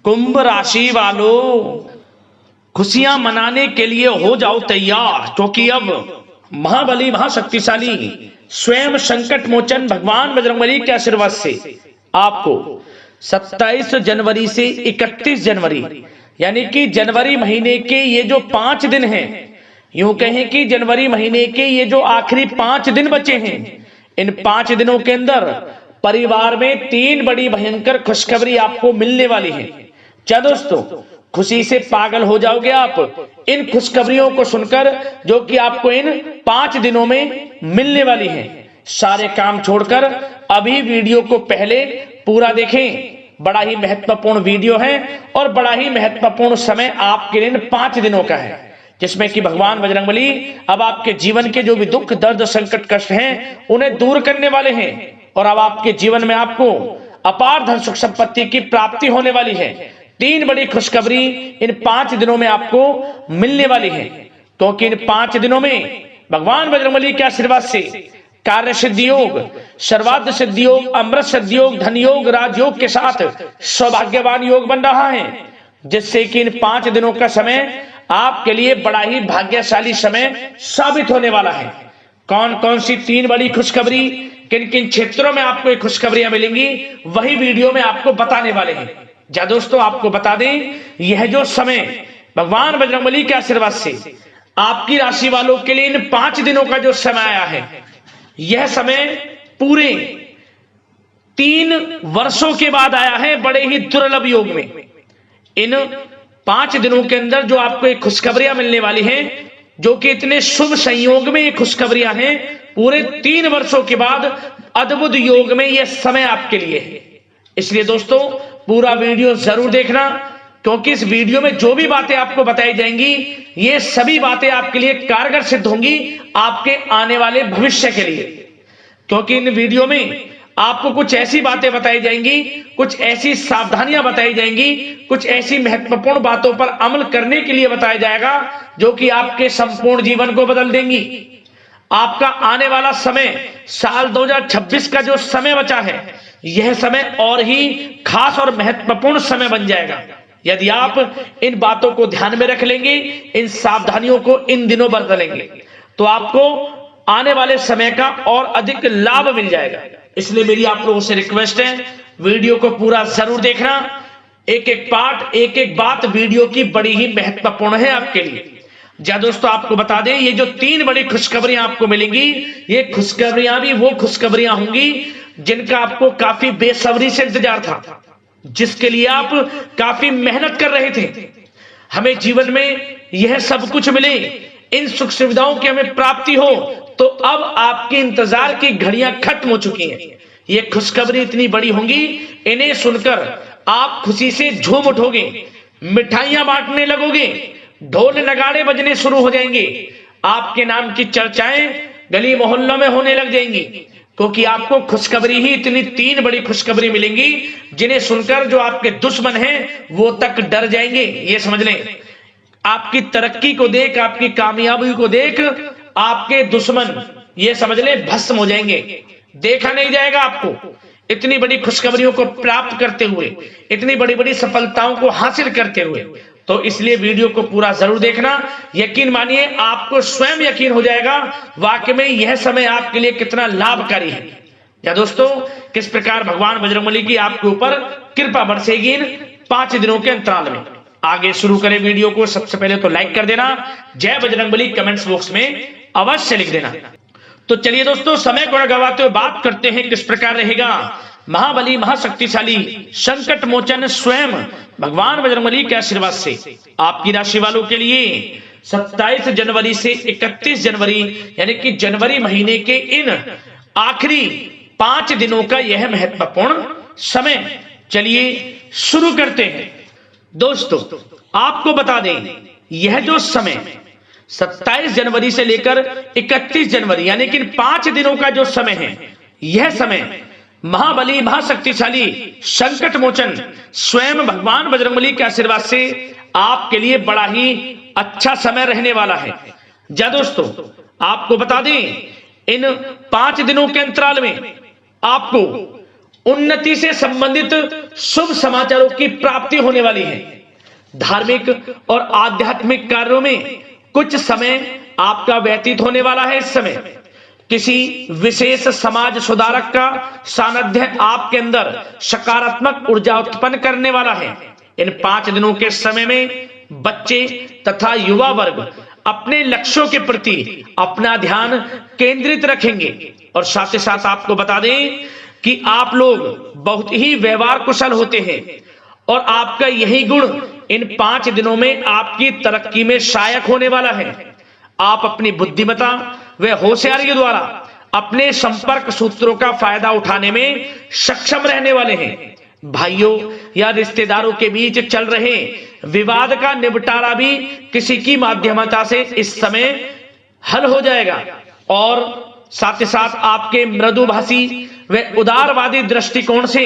कुंभ राशि वालों, खुशियां मनाने के लिए हो जाओ तैयार, क्योंकि अब महाबली महाशक्तिशाली स्वयं संकट मोचन भगवान बजरंगबली के आशीर्वाद से आपको 27 जनवरी से 31 जनवरी यानी कि जनवरी महीने के ये जो 5 दिन हैं, यूं कहें कि जनवरी महीने के ये जो आखिरी 5 दिन बचे हैं, इन 5 दिनों के अंदर परिवार में 3 बड़ी भयंकर खुशखबरी आपको मिलने वाली है। क्या दोस्तों, खुशी से पागल हो जाओगे आप इन खुशखबरियों को सुनकर, जो कि आपको इन 5 दिनों में मिलने वाली हैं। सारे काम छोड़कर अभी वीडियो को पहले पूरा देखें। बड़ा ही महत्वपूर्ण वीडियो है और बड़ा ही महत्वपूर्ण समय आपके लिए 5 दिनों का है, जिसमें कि भगवान बजरंगबली अब आपके जीवन के जो भी दुख दर्द संकट कष्ट हैं उन्हें दूर करने वाले हैं और अब आपके जीवन में आपको अपार धन सुख संपत्ति की प्राप्ति होने वाली है। 3 बड़ी खुशखबरी इन 5 दिनों में आपको मिलने वाली है, क्योंकि इन 5 दिनों में भगवान बजरंगबली के आशीर्वाद से कार्य सिद्धि योग, सर्वार्थ सिद्धि योग, अमृत सिद्धि योग, धन योग, राजयोग के साथ सौभाग्यवान योग बन रहा है, जिससे कि इन 5 दिनों का समय आपके लिए बड़ा ही भाग्यशाली समय साबित होने वाला है। कौन कौन सी 3 बड़ी खुशखबरी, किन किन क्षेत्रों में आपको ये खुशखबरियां मिलेंगी, वही वीडियो में आपको बताने वाले हैं। जा दोस्तों, आपको बता दें, यह जो समय भगवान बजरंगबली के आशीर्वाद से आपकी राशि वालों के लिए इन 5 दिनों का जो समय आया है, यह समय पूरे 3 वर्षों के बाद आया है, बड़े ही दुर्लभ योग में। इन 5 दिनों के अंदर जो आपको एक खुशखबरियां मिलने वाली हैं, जो कि इतने शुभ संयोग में ये खुशखबरियां हैं, पूरे 3 वर्षों के बाद अद्भुत योग में यह समय आपके लिए है। इसलिए दोस्तों, पूरा वीडियो जरूर देखना, क्योंकि इस वीडियो में जो भी बातें आपको बताई जाएंगी, ये सभी बातें आपके लिए कारगर सिद्ध होंगी आपके आने वाले भविष्य के लिए। क्योंकि इन वीडियो में आपको कुछ ऐसी बातें बताई जाएंगी, कुछ ऐसी सावधानियां बताई जाएंगी, कुछ ऐसी महत्वपूर्ण बातों पर अमल करने के लिए बताया जाएगा, जो कि आपके संपूर्ण जीवन को बदल देंगी। आपका आने वाला समय, साल 2026 का जो समय बचा है, यह समय और ही खास और महत्वपूर्ण समय बन जाएगा यदि आप इन बातों को ध्यान में रख लेंगे, इन सावधानियों को इन दिनों बरतेंगे, तो आपको आने वाले समय का और अधिक लाभ मिल जाएगा। इसलिए मेरी आप लोगों से रिक्वेस्ट है, वीडियो को पूरा जरूर देखना। एक एक पार्ट, एक एक बात वीडियो की बड़ी ही महत्वपूर्ण है आपके लिए। जा दोस्तों, आपको बता दें, ये जो 3 बड़ी खुशखबरियां आपको मिलेंगी, ये खुशखबरियां भी वो खुशखबरियां होंगी जिनका आपको काफी बेसब्री से इंतजार था, जिसके लिए आप काफी मेहनत कर रहे थे। हमें जीवन में यह सब कुछ मिले, इन सुख सुविधाओं की हमें प्राप्ति हो, तो अब आपके इंतजार की घड़ियां खत्म हो चुकी हैं। ये खुशखबरी इतनी बड़ी होंगी, इन्हें सुनकर आप खुशी से झूम उठोगे, मिठाइयां बांटने लगोगे, ढोल नगाड़े बजने शुरू हो जाएंगे, आपके नाम की चर्चाएं गली मोहल्लों में होने लग जाएंगी, क्योंकि आपको खुशखबरी ही इतनी 3 बड़ी खुशखबरी मिलेंगी, जिन्हें सुनकर जो आपके दुश्मन हैं वो तक डर जाएंगे। ये समझ लें, आपकी तरक्की को देख, आपकी कामयाबी को देख आपके दुश्मन, ये समझ लें, भस्म हो जाएंगे। देखा नहीं जाएगा आपको इतनी बड़ी खुशखबरियों को प्राप्त करते हुए, इतनी बड़ी बड़ी सफलताओं को हासिल करते हुए। तो इसलिए वीडियो को पूरा जरूर देखना। यकीन मानिए, आपको स्वयं यकीन हो जाएगा वाकई में यह समय आपके लिए कितना लाभकारी है। या दोस्तों, किस प्रकार भगवान बजरंगबली की आपके ऊपर कृपा बरसेगी इन 5 दिनों के अंतराल में। आगे शुरू करें वीडियो को। सबसे पहले तो लाइक कर देना, जय बजरंगबली कमेंट्स बॉक्स में अवश्य लिख देना। तो चलिए दोस्तों, समय को न गवाते हुए बात करते हैं किस प्रकार रहेगा महाबली महाशक्तिशाली संकट मोचन स्वयं भगवान बजरंगबली के आशीर्वाद से आपकी राशि वालों के लिए 27 जनवरी से 31 जनवरी यानी कि जनवरी महीने के इन आखिरी 5 दिनों का यह महत्वपूर्ण समय। चलिए शुरू करते हैं। दोस्तों, आपको बता दें, यह जो समय 27 जनवरी से लेकर 31 जनवरी यानी कि 5 दिनों का जो समय है, यह समय महाबली महाशक्तिशाली संकट मोचन स्वयं भगवान बजरंगबली के आशीर्वाद से आपके लिए बड़ा ही अच्छा समय रहने वाला है। जा दोस्तों, आपको बता दें, इन 5 दिनों के अंतराल में आपको उन्नति से संबंधित शुभ समाचारों की प्राप्ति होने वाली है। धार्मिक और आध्यात्मिक कार्यों में कुछ समय आपका व्यतीत होने वाला है। इस समय किसी विशेष समाज सुधारक का सानिध्य आपके अंदर सकारात्मक ऊर्जा उत्पन्न करने वाला है। इन 5 दिनों के समय में बच्चे तथा युवा वर्ग अपने लक्ष्यों के प्रति अपना ध्यान केंद्रित रखेंगे। और साथ ही साथ आपको बता दें कि आप लोग बहुत ही व्यवहार कुशल होते हैं और आपका यही गुण इन 5 दिनों में आपकी तरक्की में सहायक होने वाला है। आप अपनी बुद्धिमत्ता व होशियारी के द्वारा अपने संपर्क सूत्रों का फायदा उठाने में सक्षम रहने वाले हैं। भाइयों या रिश्तेदारों के बीच चल रहे विवाद का निपटारा भी किसी की माध्यमता से इस समय हल हो जाएगा। और साथ ही साथ आपके मृदुभाषी व उदारवादी दृष्टिकोण से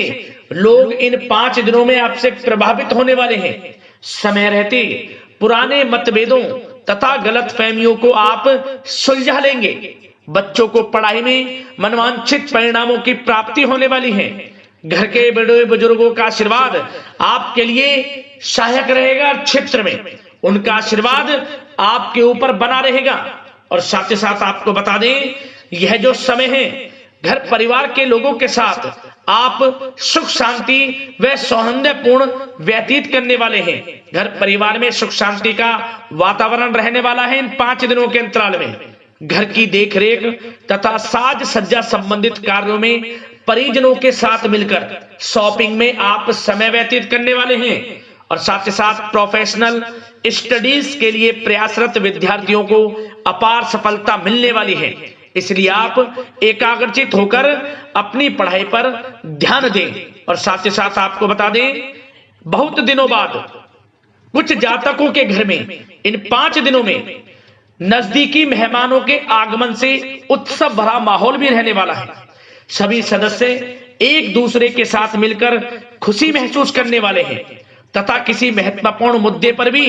लोग इन 5 दिनों में आपसे प्रभावित होने वाले हैं। समय रहते पुराने मतभेदों तथा गलतफहमियों को आप सुलझा लेंगे। बच्चों को पढ़ाई में मनवांछित परिणामों की प्राप्ति होने वाली है। घर के बड़े बुजुर्गों का आशीर्वाद आपके लिए सहायक रहेगा। क्षेत्र में उनका आशीर्वाद आपके ऊपर बना रहेगा। और साथ ही साथ आपको बता दें, यह जो समय है घर परिवार के लोगों के साथ आप सुख शांति व सौहार्दपूर्ण व्यतीत करने वाले हैं। घर परिवार में सुख शांति का वातावरण रहने वाला है। इन 5 दिनों के अंतराल में घर की देखरेख तथा साज सज्जा संबंधित कार्यों में परिजनों के साथ मिलकर शॉपिंग में आप समय व्यतीत करने वाले हैं। और साथ ही साथ प्रोफेशनल स्टडीज के लिए प्रयासरत विद्यार्थियों को अपार सफलता मिलने वाली है। इसलिए आप एकाग्रचित होकर अपनी पढ़ाई पर ध्यान दें। और साथ ही साथ आपको बता दें, बहुत दिनों बाद कुछ जातकों के घर में इन 5 दिनों में नजदीकी मेहमानों के आगमन से उत्सव भरा माहौल भी रहने वाला है। सभी सदस्य एक दूसरे के साथ मिलकर खुशी महसूस करने वाले हैं तथा किसी महत्वपूर्ण मुद्दे पर भी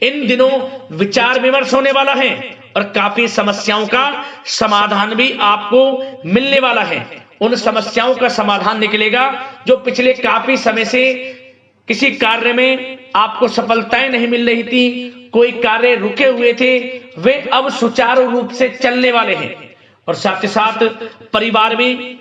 इन दिनों विचार विमर्श होने वाला है और काफी समस्याओं का समाधान भी आपको मिलने वाला है। उन समस्याओं का समाधान निकलेगा जो पिछले काफी समय से किसी कार्य में आपको सफलताएं नहीं मिल रही थी, कोई कार्य रुके हुए थे, वे अब सुचारू रूप से चलने वाले हैं। और साथ ही साथ परिवार में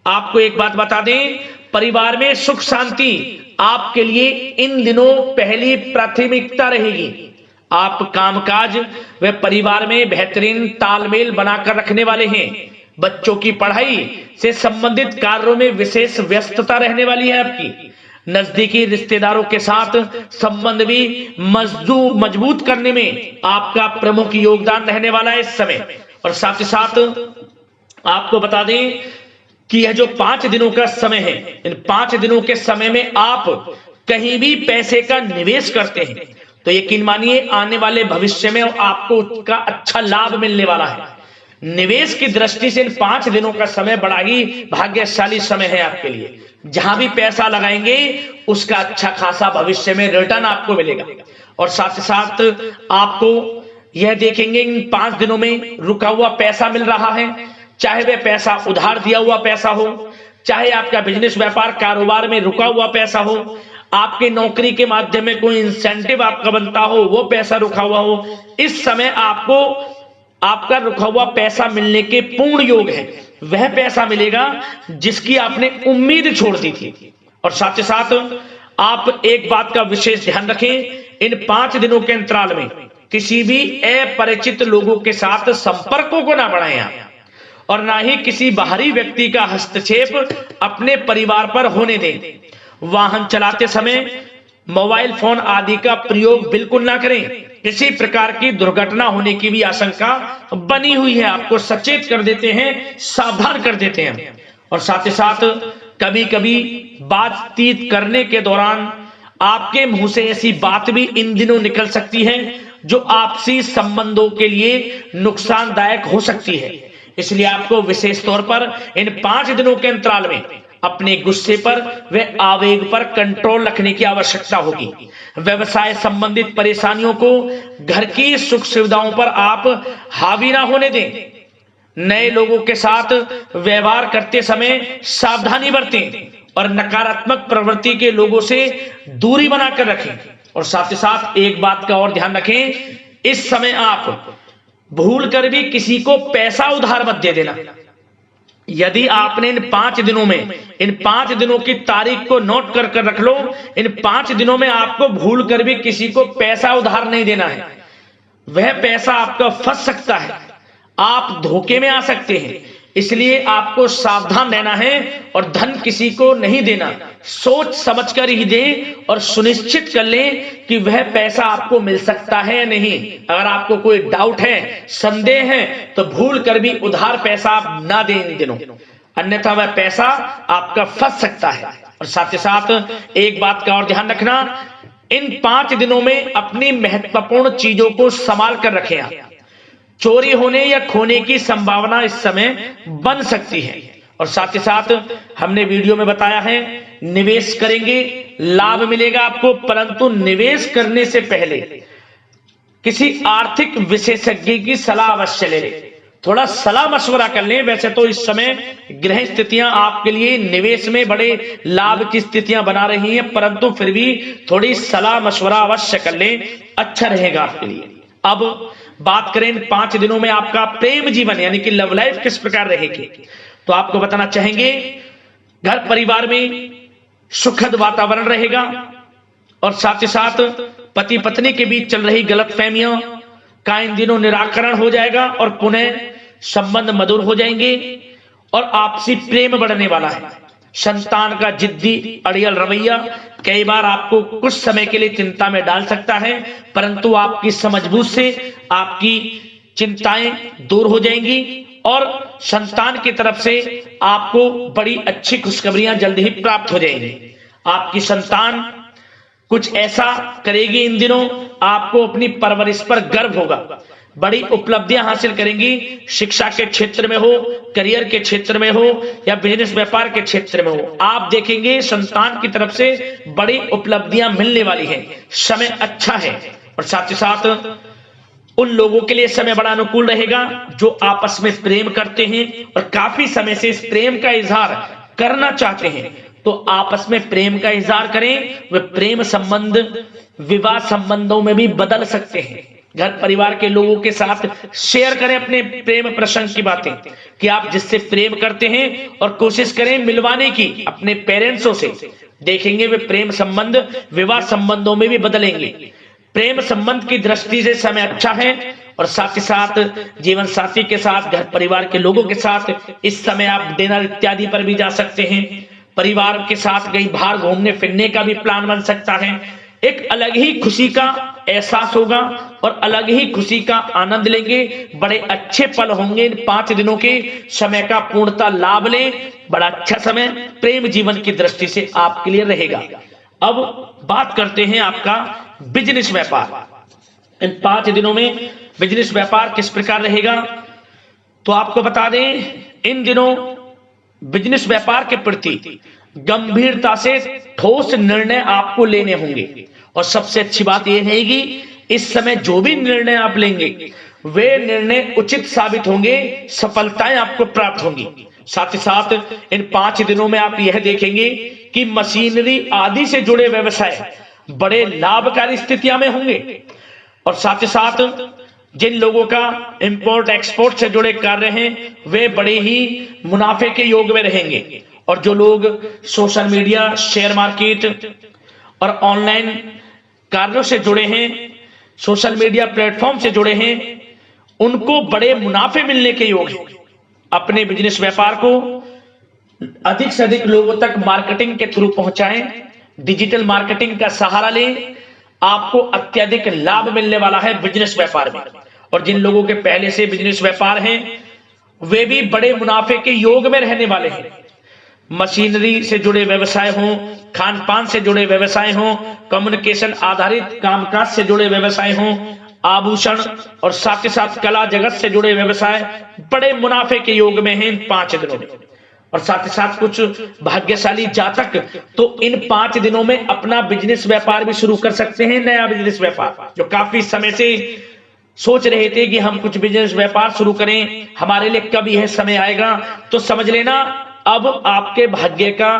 आपको एक बात बता दें, परिवार में सुख शांति आपके लिए इन दिनों पहली प्राथमिकता रहेगी। आप कामकाज व परिवार में बेहतरीन तालमेल बनाकर रखने वाले हैं। बच्चों की पढ़ाई से संबंधित कार्यों में विशेष व्यस्तता रहने वाली है आपकी। नजदीकी रिश्तेदारों के साथ संबंध भी मजबूत करने में आपका प्रमुख योगदान रहने वाला है इस समय। और साथ ही साथ आपको बता दें कि यह जो 5 दिनों का समय है, इन 5 दिनों के समय में आप कहीं भी पैसे का निवेश करते हैं तो यकीन मानिए आने वाले भविष्य में आपको उसका अच्छा लाभ मिलने वाला है। निवेश की दृष्टि से इन 5 दिनों का समय बड़ा ही भाग्यशाली समय है आपके लिए। जहां भी पैसा लगाएंगे उसका अच्छा खासा भविष्य में रिटर्न आपको मिलेगा। और साथ ही साथ आपको यह देखेंगे इन 5 दिनों में रुका हुआ पैसा मिल रहा है, चाहे वह पैसा उधार दिया हुआ पैसा हो, चाहे आपका बिजनेस व्यापार कारोबार में रुका हुआ पैसा हो, आपके नौकरी के माध्यम में कोई इंसेंटिव आपका बनता हो, वो पैसा रुका हुआ हो। इस समय आपको आपका रुका हुआ पैसा मिलने के पूर्ण योग है। वह पैसा मिलेगा जिसकी आपने उम्मीद छोड़ दी थी। और साथ ही साथ आप एक बात का विशेष ध्यान रखें, इन 5 दिनों के अंतराल में किसी भी अपरिचित लोगों के साथ संपर्कों को ना बढ़ाएं आप, और ना ही किसी बाहरी व्यक्ति का हस्तक्षेप अपने परिवार पर होने दें। वाहन चलाते समय मोबाइल फोन आदि का प्रयोग बिल्कुल ना करें। किसी प्रकार की दुर्घटना होने की भी आशंका बनी हुई है। आपको सचेत कर देते हैं, सावधान कर देते हैं। और साथ ही साथ कभी कभी बातचीत करने के दौरान आपके मुंह से ऐसी बात भी इन दिनों निकल सकती है जो आपसी संबंधों के लिए नुकसानदायक हो सकती है। इसलिए आपको विशेष तौर पर इन 5 दिनों के अंतराल में अपने गुस्से पर व आवेग पर कंट्रोल रखने की आवश्यकता होगी। व्यवसाय संबंधित परेशानियों को घर की सुख सुविधाओं पर आप हावी ना होने दें। नए लोगों के साथ व्यवहार करते समय सावधानी बरतें और नकारात्मक प्रवृत्ति के लोगों से दूरी बनाकर रखें। और साथ ही साथ एक बात का और ध्यान रखें, इस समय आप भूल कर भी किसी को पैसा उधार मत दे देना। यदि आपने इन 5 दिनों में, इन 5 दिनों की तारीख को नोट कर रख लो, इन 5 दिनों में आपको भूल कर भी किसी को पैसा उधार नहीं देना है। वह पैसा आपका फंस सकता है, आप धोखे में आ सकते हैं, इसलिए आपको सावधान रहना है और धन किसी को नहीं देना। सोच समझकर ही दें और सुनिश्चित कर लें कि वह पैसा आपको मिल सकता है या नहीं। अगर आपको कोई डाउट है, संदेह है, तो भूल कर भी उधार पैसा आप ना दें इन दिनों, अन्यथा वह पैसा आपका फंस सकता है। और साथ ही साथ एक बात का और ध्यान रखना, इन 5 दिनों में अपनी महत्वपूर्ण चीजों को संभाल कर रखें। आप चोरी होने या खोने की संभावना इस समय बन सकती है। और साथ ही साथ हमने वीडियो में बताया है, निवेश करेंगे लाभ मिलेगा आपको, परंतु निवेश करने से पहले किसी आर्थिक विशेषज्ञ की सलाह अवश्य ले लें, थोड़ा सलाह मशवरा कर लें। वैसे तो इस समय ग्रह स्थितियां आपके लिए निवेश में बड़े लाभ की स्थितियां बना रही हैं, परंतु फिर भी थोड़ी सलाह मशवरा अवश्य कर लें, अच्छा रहेगा आपके लिए। अब बात करें इन 5 दिनों में आपका प्रेम जीवन यानी कि लव लाइफ किस प्रकार रहेगी, तो आपको बताना चाहेंगे, घर परिवार में सुखद वातावरण रहेगा और साथ ही साथ पति पत्नी के बीच चल रही गलतफहमियों का इन दिनों निराकरण हो जाएगा और पुनः संबंध मधुर हो जाएंगे और आपसी प्रेम बढ़ने वाला है। संतान का जिद्दी अड़ियल रवैया कई बार आपको कुछ समय के लिए चिंता में डाल सकता है, परंतु आपकी समझबूझ से आपकी चिंताएं दूर हो जाएंगी और संतान की तरफ से आपको बड़ी अच्छी खुशखबरियां जल्द ही प्राप्त हो जाएंगी। आपकी संतान कुछ ऐसा करेगी इन दिनों, आपको अपनी परवरिश पर गर्व होगा, बड़ी उपलब्धियां हासिल करेंगी। शिक्षा के क्षेत्र में हो, करियर के क्षेत्र में हो या बिजनेस व्यापार के क्षेत्र में हो, आप देखेंगे संतान की तरफ से बड़ी उपलब्धियां मिलने वाली हैं। समय अच्छा है और साथ ही साथ उन लोगों के लिए समय बड़ा अनुकूल रहेगा जो आपस में प्रेम करते हैं और काफी समय से इस प्रेम का इजहार करना चाहते हैं, तो आपस में प्रेम का इजहार करें। वे प्रेम संबंध विवाह संबंधों में भी बदल सकते हैं। घर परिवार के लोगों के साथ शेयर करें अपने प्रेम प्रसंग की बातें कि आप जिससे प्रेम करते हैं और कोशिश करें मिलवाने की अपने पेरेंट्सों से। देखेंगे वे प्रेम संबंध विवाह संबंधों में भी बदलेंगे। प्रेम संबंध की दृष्टि से समय अच्छा है और साथ ही साथ जीवन साथी के साथ, घर परिवार के लोगों के साथ इस समय आप डिनर इत्यादि पर भी जा सकते हैं। परिवार के साथ कहीं बाहर घूमने फिरने का भी प्लान बन सकता है। एक अलग ही खुशी का एहसास होगा और अलग ही खुशी का आनंद लेंगे। बड़े अच्छे पल होंगे इन 5 दिनों के, समय का पूर्णतः लाभ लें। बड़ा अच्छा समय प्रेम जीवन की दृष्टि से आपके लिए रहेगा। अब बात करते हैं आपका बिजनेस व्यापार। इन 5 दिनों में बिजनेस व्यापार किस प्रकार रहेगा, तो आपको बता दें, इन दिनों बिजनेस व्यापार के प्रति गंभीरता से ठोस निर्णय आपको लेने होंगे और सबसे अच्छी बात यह रहेगी, इस समय जो भी निर्णय आप लेंगे वे निर्णय उचित साबित होंगे, सफलताएं आपको प्राप्त होंगी। साथ ही साथ इन 5 दिनों में आप यह देखेंगे कि मशीनरी आदि से जुड़े व्यवसाय बड़े लाभकारी स्थितियां में होंगे और साथ ही साथ जिन लोगों का इंपोर्ट एक्सपोर्ट से जुड़े कार्य हैं वे बड़े ही मुनाफे के योग में रहेंगे और जो लोग सोशल मीडिया, शेयर मार्केट और ऑनलाइन कार्यों से जुड़े हैं, सोशल मीडिया प्लेटफॉर्म से जुड़े हैं, उनको बड़े मुनाफे मिलने के योग हैं। अपने बिजनेस व्यापार को अधिक से अधिक लोगों तक मार्केटिंग के थ्रू पहुंचाएं, डिजिटल मार्केटिंग का सहारा लें, आपको अत्यधिक लाभ मिलने वाला है बिजनेस व्यापार में। और जिन लोगों के पहले से बिजनेस व्यापार हैं वे भी बड़े मुनाफे के योग में रहने वाले हैं। मशीनरी से जुड़े व्यवसाय हों, खान पान से जुड़े व्यवसाय हों, कम्युनिकेशन आधारित कामकाज से जुड़े व्यवसाय हों, आभूषण और साथ ही साथ कला जगत से जुड़े व्यवसाय बड़े मुनाफे के योग में हैं इन 5 दिनों में। और साथ ही साथ कुछ भाग्यशाली जातक तो इन 5 दिनों में अपना बिजनेस व्यापार भी शुरू कर सकते हैं, नया बिजनेस व्यापार। जो काफी समय से सोच रहे थे कि हम कुछ बिजनेस व्यापार शुरू करें, हमारे लिए कब यह समय आएगा, तो समझ लेना अब आपके भाग्य का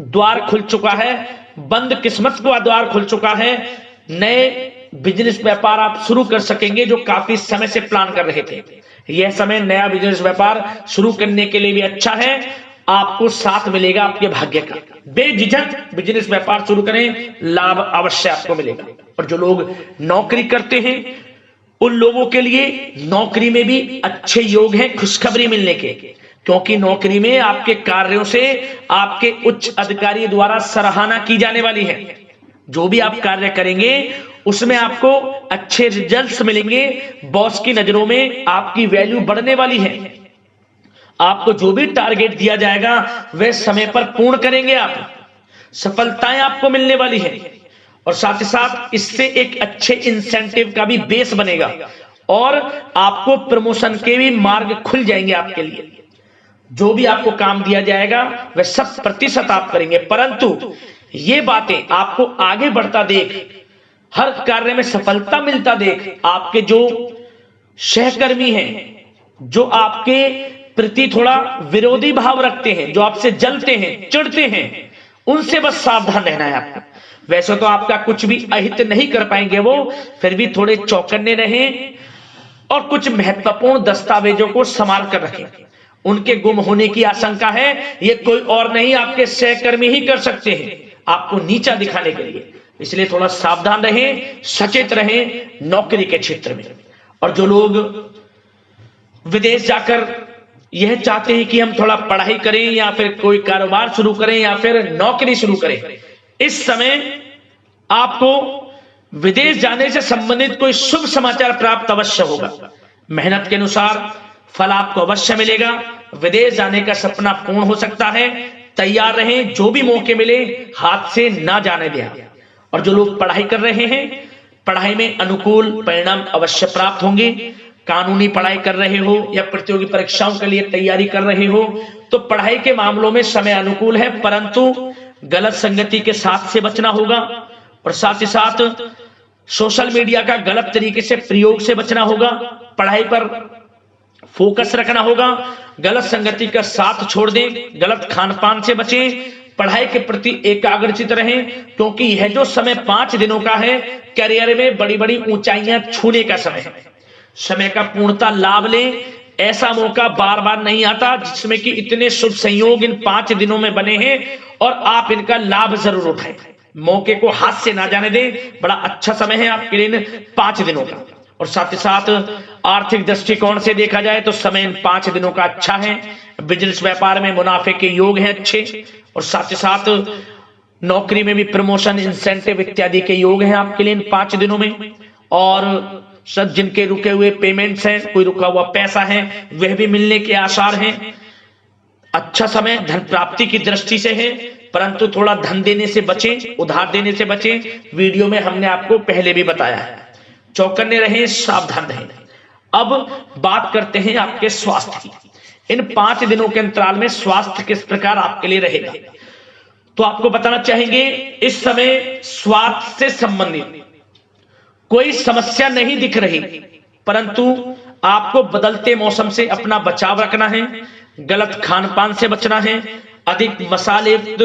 द्वार खुल चुका है, बंद किस्मत का द्वार खुल चुका है। नए बिजनेस व्यापार आप शुरू कर सकेंगे जो काफी समय से प्लान कर रहे थे। यह समय नया बिजनेस व्यापार शुरू करने के लिए भी अच्छा है। आपको साथ मिलेगा आपके भाग्य का। बेझिझक बिजनेस व्यापार शुरू करें, लाभ अवश्य आपको मिलेगा। और जो लोग नौकरी करते हैं उन लोगों के लिए नौकरी में भी अच्छे योग हैं खुशखबरी मिलने के, क्योंकि नौकरी में आपके कार्यों से आपके उच्च अधिकारी द्वारा सराहना की जाने वाली है। जो भी आप कार्य करेंगे उसमें आपको अच्छे रिजल्ट्स मिलेंगे। बॉस की नजरों में आपकी वैल्यू बढ़ने वाली है। आपको जो भी टारगेट दिया जाएगा वह समय पर पूर्ण करेंगे आप, सफलताएं आपको मिलने वाली है। और साथ ही साथ इससे एक अच्छे इंसेंटिव का भी बेस बनेगा और आपको प्रमोशन के भी मार्ग खुल जाएंगे आपके लिए। जो भी आपको काम दिया जाएगा वह 100% आप करेंगे, परंतु ये बातें आपको आगे बढ़ता देख, हर कार्य में सफलता मिलता देख, आपके जो सहकर्मी हैं, जो आपके प्रति थोड़ा विरोधी भाव रखते हैं, जो आपसे जलते हैं, चिढ़ते हैं, उनसे बस सावधान रहना है आपको। वैसे तो आपका कुछ भी अहित नहीं कर पाएंगे वो, फिर भी थोड़े चौकन्ने रहें और कुछ महत्वपूर्ण दस्तावेजों को संभाल कर रखें। उनके गुम होने की आशंका है, ये कोई और नहीं आपके सहकर्मी ही कर सकते हैं आपको नीचा दिखाने के लिए। इसलिए थोड़ा सावधान रहें, सचेत रहें नौकरी के क्षेत्र में। और जो लोग विदेश जाकर यह चाहते हैं कि हम थोड़ा पढ़ाई करें या फिर कोई कारोबार शुरू करें या फिर नौकरी शुरू करें, इस समय आपको विदेश जाने से संबंधित कोई शुभ समाचार प्राप्त अवश्य होगा। मेहनत के अनुसार फल आपको अवश्य मिलेगा। विदेश जाने का सपना पूर्ण हो सकता है। तैयार रहें, जो भी मौके मिले हाथ से ना जाने दें। और जो लोग पढ़ाई कर रहे हैं, पढ़ाई में अनुकूल परिणाम अवश्य प्राप्त होंगे। कानूनी पढ़ाई कर रहे हो या प्रतियोगी परीक्षाओं के लिए तैयारी कर रहे हो तो पढ़ाई के मामलों में समय अनुकूल है, परंतु गलत संगति के साथ से बचना होगा। और साथ ही साथ सोशल मीडिया का गलत तरीके से प्रयोग से बचना होगा। पढ़ाई पर फोकस रखना होगा। गलत संगति का साथ छोड़ दें, गलत खान पान से बचें, पढ़ाई के प्रति एकाग्रचित रहें, क्योंकि यह जो समय 5 दिनों का है करियर में बड़ी बड़ी ऊंचाइयां छूने का समय है। समय का पूर्णता लाभ लें। ऐसा मौका बार बार नहीं आता जिसमें कि इतने शुभ संयोग इन 5 दिनों में बने हैं और आप इनका लाभ जरूर उठाएं। मौके को हाथ से ना जाने दें। बड़ा अच्छा समय है आपके लिए 5 दिनों का। और साथ ही साथ आर्थिक दृष्टिकोण से देखा जाए तो समय इन 5 दिनों का अच्छा है। बिजनेस व्यापार में मुनाफे के योग हैं अच्छे। और साथ ही साथ नौकरी में भी प्रमोशन, इंसेंटिव इत्यादि के योग हैं आपके लिए इन 5 दिनों में। और सब जिनके रुके हुए पेमेंट्स हैं, कोई रुका हुआ पैसा है, वह भी मिलने के आसार हैं। अच्छा समय धन प्राप्ति की दृष्टि से है, परंतु थोड़ा धन देने से बचें, उधार देने से बचें। वीडियो में हमने आपको पहले भी बताया है। चौकन्ने रहें, सावधान रहें। अब बात करते हैं आपके स्वास्थ्य की। इन 5 दिनों के अंतराल में स्वास्थ्य किस प्रकार आपके लिए रहेगा, तो आपको बताना चाहेंगे इस समय स्वास्थ्य से संबंधित कोई समस्या नहीं दिख रही, परंतु आपको बदलते मौसम से अपना बचाव रखना है। गलत खान पान से बचना है। अधिक मसाले युक्त,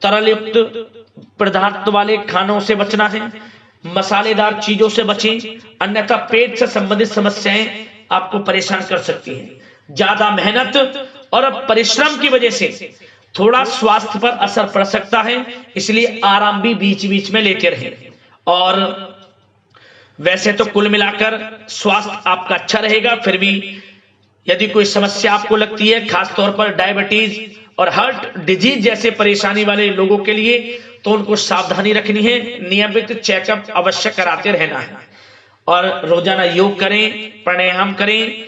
तरल युक्त पदार्थ वाले खानों से बचना है। मसालेदार चीजों से बचें, अन्यथा पेट से संबंधित समस्याएं आपको परेशान कर सकती हैं। ज्यादा मेहनत और परिश्रम की वजह से थोड़ा स्वास्थ्य पर असर पड़ सकता है, इसलिए आराम भी बीच बीच में लेते रहें। और वैसे तो कुल मिलाकर स्वास्थ्य आपका अच्छा रहेगा। फिर भी यदि कोई समस्या आपको लगती है, खासतौर पर डायबिटीज और हार्ट डिजीज जैसे परेशानी वाले लोगों के लिए, तो उनको सावधानी रखनी है। नियमित चेकअप अवश्य कराते रहना है और रोजाना योग करें, प्राणायाम करें,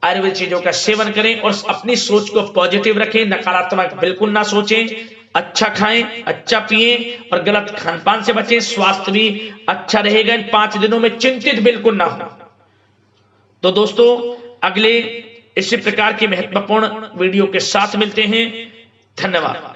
आयुर्वेद चीजों का सेवन करें और अपनी सोच को पॉजिटिव रखें। नकारात्मक बिल्कुल ना सोचें। अच्छा खाएं, अच्छा पिएं और गलत खान पान से बचें। स्वास्थ्य भी अच्छा रहेगा। इन 5 दिनों में चिंतित बिल्कुल ना हो। तो दोस्तों, अगले इसी प्रकार की महत्वपूर्ण वीडियो के साथ मिलते हैं। धन्यवाद।